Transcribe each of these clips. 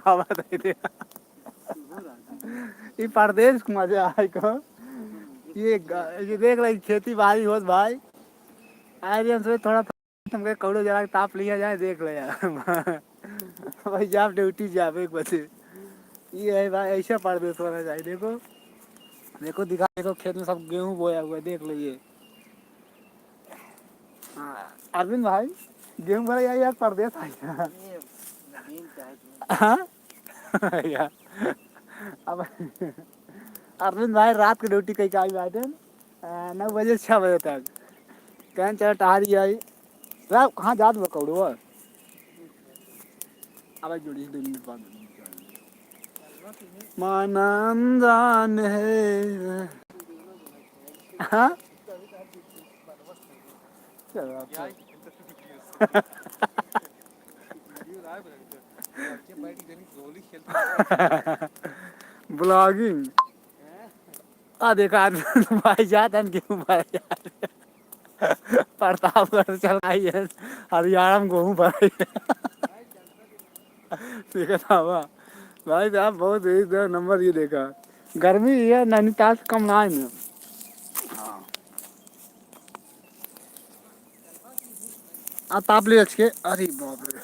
हवा दे दे ये परदेश मजा आए को ये देख रही खेती बाड़ी होत भाई आज हम सोचे थोड़ा तुमके कौड़ो जरा के ताप लिया जाए देख ले यार भाई जाप ड्यूटी जाप एक बजे ये है भाई ऐसा परदेश होना चाहिए देखो देखो दिखा देखो खेत में सब गेहूं बोया हुआ है देख लीजिए हाँ अरविंद भाई गेहूं भरा यार परदेश आया हाँ यार अब अरविंद भाई रात की ड्यूटी कहीं का आई बात है 9 बजे 6 बजे तक कहीं चल टहरी आई यार कहाँ जात बकौड़ो अब जुड़ी 2 मिनट बाद मानंदान है हाँ ब्लॉगिंग आ देखा भाई जात है गेहूं भाई प्रतापगढ़ चल आई है हरियाणा में गेहूं भाई देखा था भाई साहब बहुत नंबर ये देखा गर्मी है नैनीताल से कम ना है ताप ले के अरे बाप रे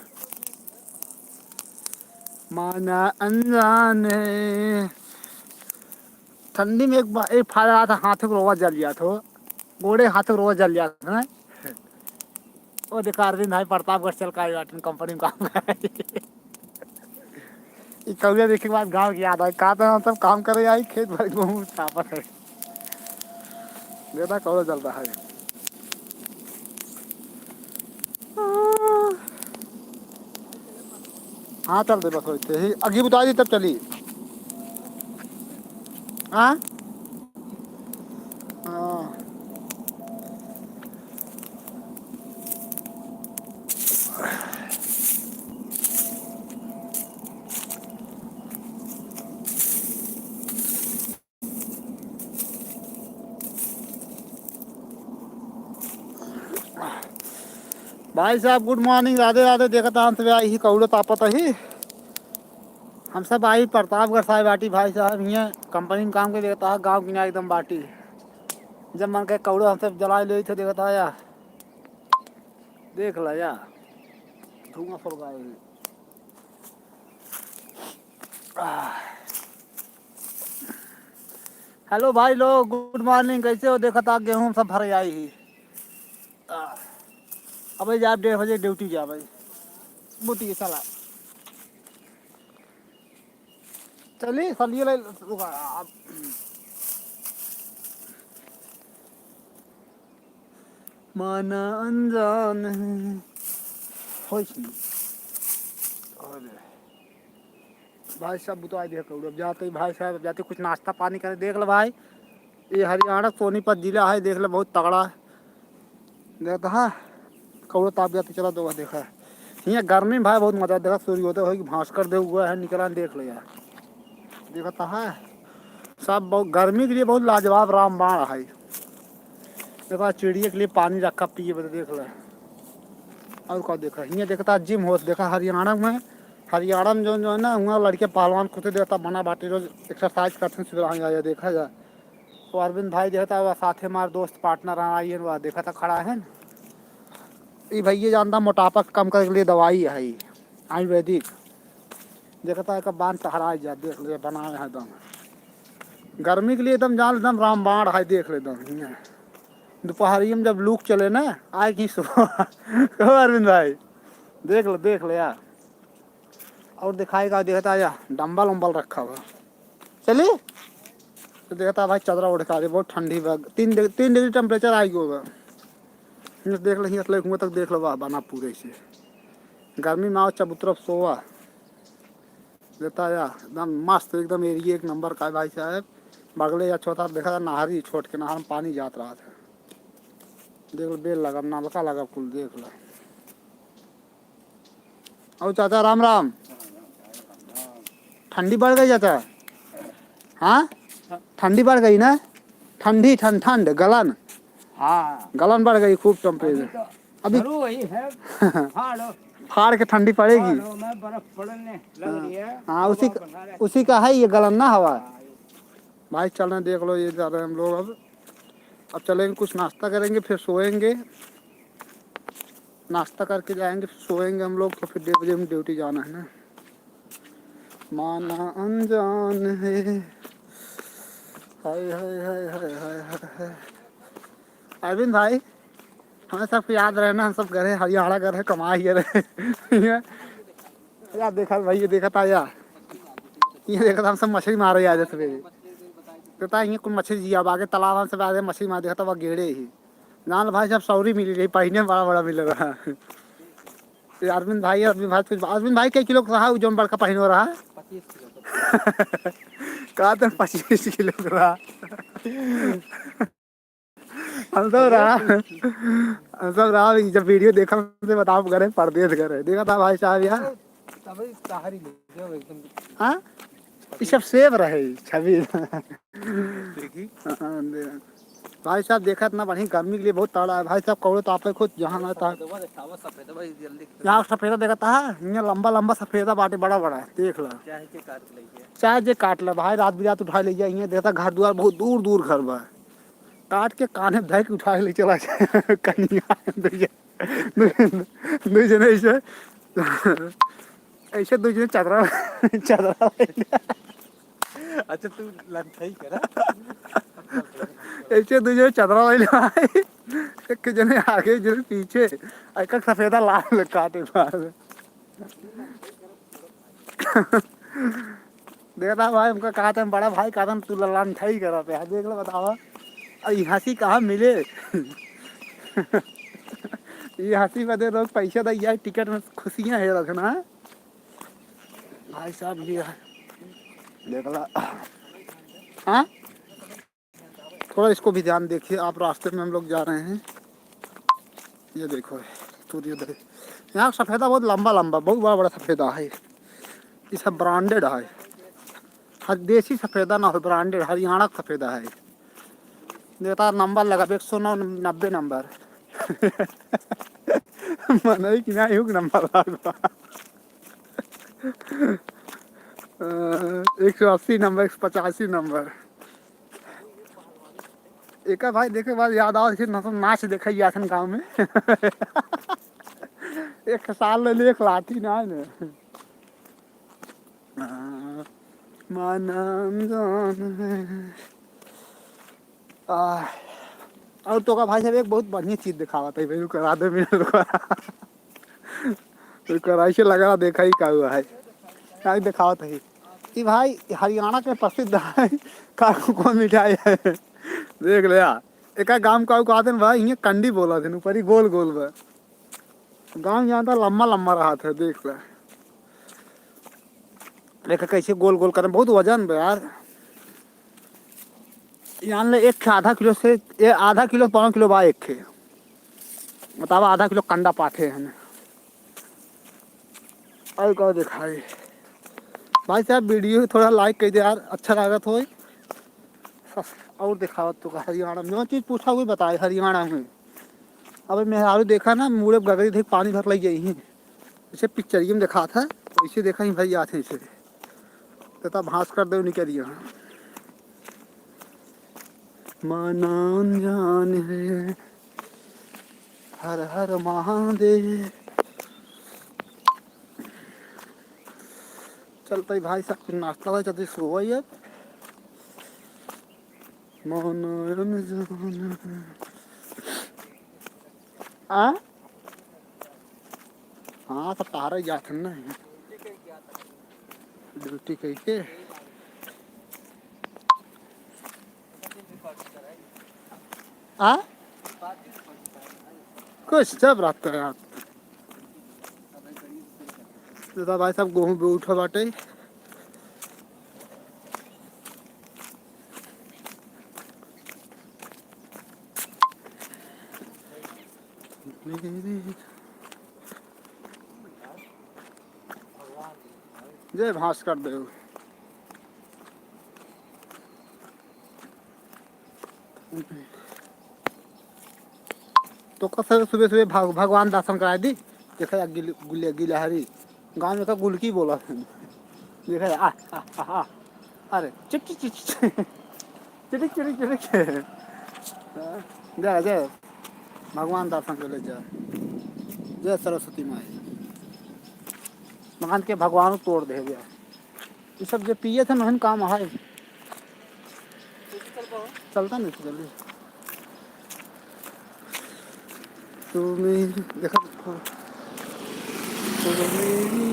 माना अनजान है ठंडी में एक फायदा रहा था हाथों को रोवा जल गया था गोड़े हाथों को रोवा जल गया था वो देखा अरविंद भाई प्रतापगढ़ चल का कंपनी में काम कर कौलिया देखे के बाद गाँव की याद आई कहा था हम सब काम करे आई खेत भर गेहूँ छापा है देखा कौन चल रहा है हाँ चल दे बस वैसे ही अगी बता दी तब चली हाँ भाई साहब गुड मॉर्निंग राधे राधे देखा था हमसे आई ही कौड़ो तापत ही हम सब आई प्रतापगढ़ साहब बाटी भाई साहब यहाँ कंपनी में काम के देखता है गाँव किनारे एकदम बाटी जब मन के कौड़ो हम सब जला ले थे देखता है यार देख ला यार धुआं फुलगा हेलो भाई लोग गुड मॉर्निंग कैसे हो देखा था गेहूँ सब भर आई ही अब जा 1:30 बजे ड्यूटी जा भाई बूटी चला चलिए चलिए माना अनजान भाई साहब बुता देखो अब जाते भाई साहब जाते कुछ नाश्ता पानी करे देख लो भाई ये हरियाणा सोनीपत जिला है देख लो बहुत तगड़ा देखता हाँ कौड़ो ताप जाते चला दो देखा यहाँ गर्मी भाई बहुत मजा देखा सूर्योदय हो भास्कर दे हुआ है निकला देख लो यार देखता है सब बहुत गर्मी के लिए बहुत लाजवाब रामबाण है देखा चिड़िया के लिए पानी रखा पिए बता देख लो और क्या देखा यहाँ देखता जिम हो देखा हरियाणा में जो है ना वहाँ लड़के पहलवान खुद देता बना बाटी रोज एक्सरसाइज करते हैं सुबह देखा जाए तो अरविंद भाई देखता वह साथ हमारे दोस्त पार्टनर आई वह देखा था खड़ा है ये भैया जानता मोटापा कम करने के लिए दवाई है आयुर्वेदिक देखता है कब बांध सहारा जा देख ले बना है एकदम गर्मी के लिए एकदम जान एकदम रामबाण है देख ले एकदम दोपहरी में जब लूक चले ना आए कि सुबह अरविंद भाई देख ले यार और दिखाएगा देखता है यार डम्बल उम्बल रखा हुआ चलिए तो देखता भाई चदरा उठा रही बहुत ठंडी 3 डिग्री टेम्परेचर आएगी होगा देख लो असले कुएं तक देख लो वाह बना पूरे से गर्मी में आओ चबूतरा सोवा देता या एकदम मस्त एकदम एरिया एक नंबर का भाई साहब बगले या छोटा देखा था नहरी छोट के नहर में पानी जात रहा था देख लो बेल लगा नलका लगा कुल देख लो और चाचा राम राम ठंडी बढ़ गई चाचा हाँ ठंडी बढ़ गई ना ठंड गलन हाँ गलन बढ़ गई खूब टेम्परेचर अभी वही है फाड़ के ठंडी पड़ेगी। में बर्फ पड़ने लग रही है। हाँ उसी का है ये गलन्ना हवा। भाई चल रहे देख लो, ये जा रहे हैं हम लोग। अब चलेंगे, कुछ नाश्ता करेंगे, फिर सोएंगे। नाश्ता करके जाएंगे, फिर सोएंगे हम लोग, तो फिर 1:30 बजे में ड्यूटी जाना है ना। माना अनजान है, हाय हाय हाय हाय हाय हाय। अरविंद भाई, हमें सब याद रहे ना, हम सब गए हरियाणा गए कमा ही रहे। यार देखा भाई, ये देखा था यार, ये देखा था हम सब मछली मारे आज सवेरे। पता है कोई मछली जी, अब आगे तालाब हम सब आगे मछली मार देखा था, वह गेड़े ही जान भाई सब सौरी मिली रही, पहिने बड़ा बड़ा मिल रहा है। अरविंद भाई अरविंद भाई कई किलो रहा जो बड़का पहिन हो रहा है? 25 किलो। कहा तो 25 किलो रहा। हम सब रहा जब वीडियो देखा मुझे बताओ, करे परदेश करे देखा था भाई साहब यार। हाँ ये सब सेब रहे छवि। भाई साहब देखा इतना बढ़िया, गर्मी के लिए बहुत तगड़ा है भाई साहब। कौड़े तो आप खुद जहाँ आता है यहाँ सफेदा देखा था, यहाँ लंबा लंबा सफेदा बाटे बड़ा बड़ा है, देख लो। चाहे जे काट लो भाई, रात बिरात उठा ले जाइए, देखता घर द्वार बहुत दूर दूर घर बा, काट के काने धर के उठा ले चला जाए। कन्या दो जने ऐसे ऐसे दो जने चदरा चदरा। अच्छा तू लंथई करा। ऐसे दो जने चदरा ले भाई, एक जने आगे जने पीछे, एक सफेदा लाल काटे मार। देखा भाई हमका कहा था बड़ा भाई, कहा था तू लंथई करा पे, देख लो बतावा। और हंसी कहाँ मिले। ये हंसी बदे लोग पैसा दे जाए, टिकट में खुशियाँ है रखना भाई साहब। ये देख ला। हाँ थोड़ा इसको भी ध्यान देखिए आप, रास्ते में हम लोग जा रहे हैं। ये देखो सूर्योदय, यहाँ सफेदा बहुत लंबा लंबा बहुत बड़ा बड़ा सफेदा है, ये सब ब्रांडेड है। हर देसी सफेदा ना हो, ब्रांडेड हरियाणा का सफेदा है। देता नंबर लगा 190 नंबर। मन कि ना युग नंबर लगा 180 नंबर 185 नंबर। एक भाई देखे बाद याद आओ नाच देखा गाँव में। एक साल ले एक लाठी ना है और तो का भाई साहब एक बहुत बढ़िया चीज दिखावा था भाई, करा दे मेरे तो कराई से लगा देखा ही का हुआ है, क्या दिखावा था कि भाई हरियाणा के प्रसिद्ध है को मिठाई है। देख ले यार, एक गांव का कहते हैं भाई, ये कंडी बोला थे ऊपर ही गोल गोल बा, गांव यहाँ था लम्बा लम्बा रहा था। देख ले देखा कैसे गोल गोल कर, बहुत वजन बा यार। यहाँ ले एक आधा किलो से ये आधा किलो 1.5 किलो बा एक खे, बताओ आधा किलो कंडा पाथे हैं। और क्या दिखाई भाई साहब, वीडियो थोड़ा लाइक कर दे यार, अच्छा लगा तो। और दिखाओ तो हरियाणा में जो चीज़ पूछा हुई बताए हरियाणा में। अब मैं आलू देखा ना मुड़े गगरी थे पानी भर लग गई, इसे पिक्चरिए में देखा था, इसे देखा ही भाई आते इसे तथा भांस कर दो निकलिए। माना जान है, हर हर महादेव। चलता ही भाई साहब नाश्ता हुआ, चलते सो अब। माना जान आ हाँ सब तारा जाते ना ड्यूटी कही के। आ कुछ सब रहता है आप तो भाई साहब गेहूँ भी उठो बाटे। जय भांस कर दे तो कल सुबह सुबह भगवान दर्शन करा दी। देखा गिलहरी गाँव में तो गुलकी बोला देखा आ अरे चिक चिक चिक चिड़िक चिड़िक चिड़िक जय जय भगवान दर्शन कर ले जय जय सरस्वती माई मान के भगवान तोड़ दे गया ये सब जो पिए थे नहीं काम है चलता नहीं जल्दी तू मेरी देखा तू मेरी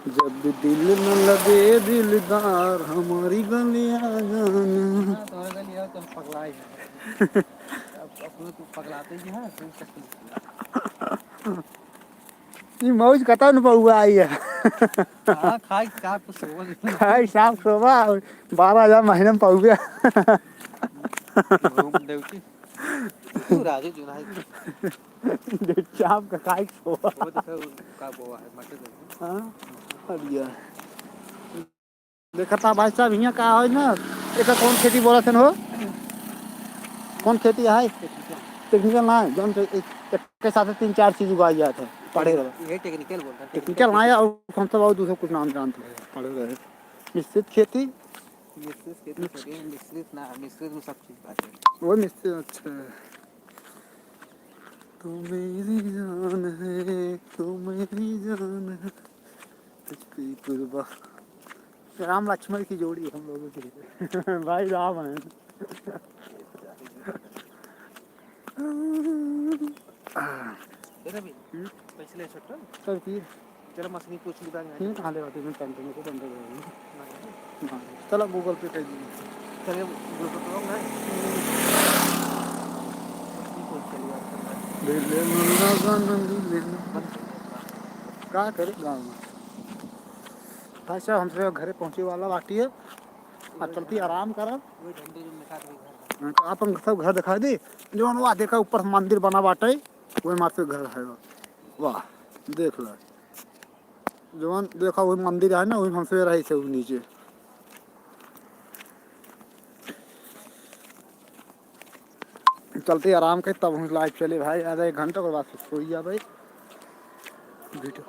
जब दिल न लगे दिलदार हमारी गलियां जाना तुम्हारे गली तो पगला ही है अपने को पगलाते ही है ये मौज कता न हुआ आई है हाँ खाई साफ को सोच खाई साफ सोबा 12,000 महीने में पाऊ गया घूम देवती तू राजू जुनाई चाप का खाई सोबा वो देखो का बोआ है मटे दे हां बढ़िया देखता भाई साहब यहाँ का है ना एक कौन खेती बोला थे हो कौन खेती है टेक्निकल ना जौन के साथ 3-4 चीज उगाई जाते हैं पढ़े रहे ये टेक्निकल बोलता है टेक्निकल ना और कौन सा और दूसरा कुछ नाम जानते हैं पढ़े रहे मिश्रित खेती मिश्रित में सब चीज बात है वो मिश्रित अच्छा तू मेरी जान है तू मेरी जान है तुझपे कुर्बा राम लक्ष्मण की जोड़ी हम लोगों की भाई राम है तेरा भी पैसे ले सकता सर की तेरा मछली पूछ ली बात नहीं कहाँ ले आते हैं पेंट में को बंद कर देंगे हाँ चलो गूगल पे कर दीजिए चलिए ग्रुप पे तो ना ले ले मुन्ना गाना ले ले क्या करे गाँव में भाई साहब हमसे घरे पहुँचे वाला बाटी है और चलती आराम करब वही धंधे जो निकाल रही तो आप सब घर दिखा दी जो वहाँ देखा ऊपर मंदिर बना बाटे वही मात्र घर है वाह देख लो जो देखा वही मंदिर है ना वही हमसे रही थे नीचे चलते आराम कर तब हम लाइव चले भाई आधा 1 घंटा के बाद सोई जा भाई वीडियो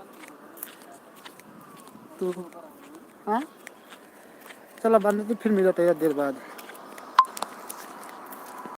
तो हाँ चलो बंद फिर मिलते हैं देर बाद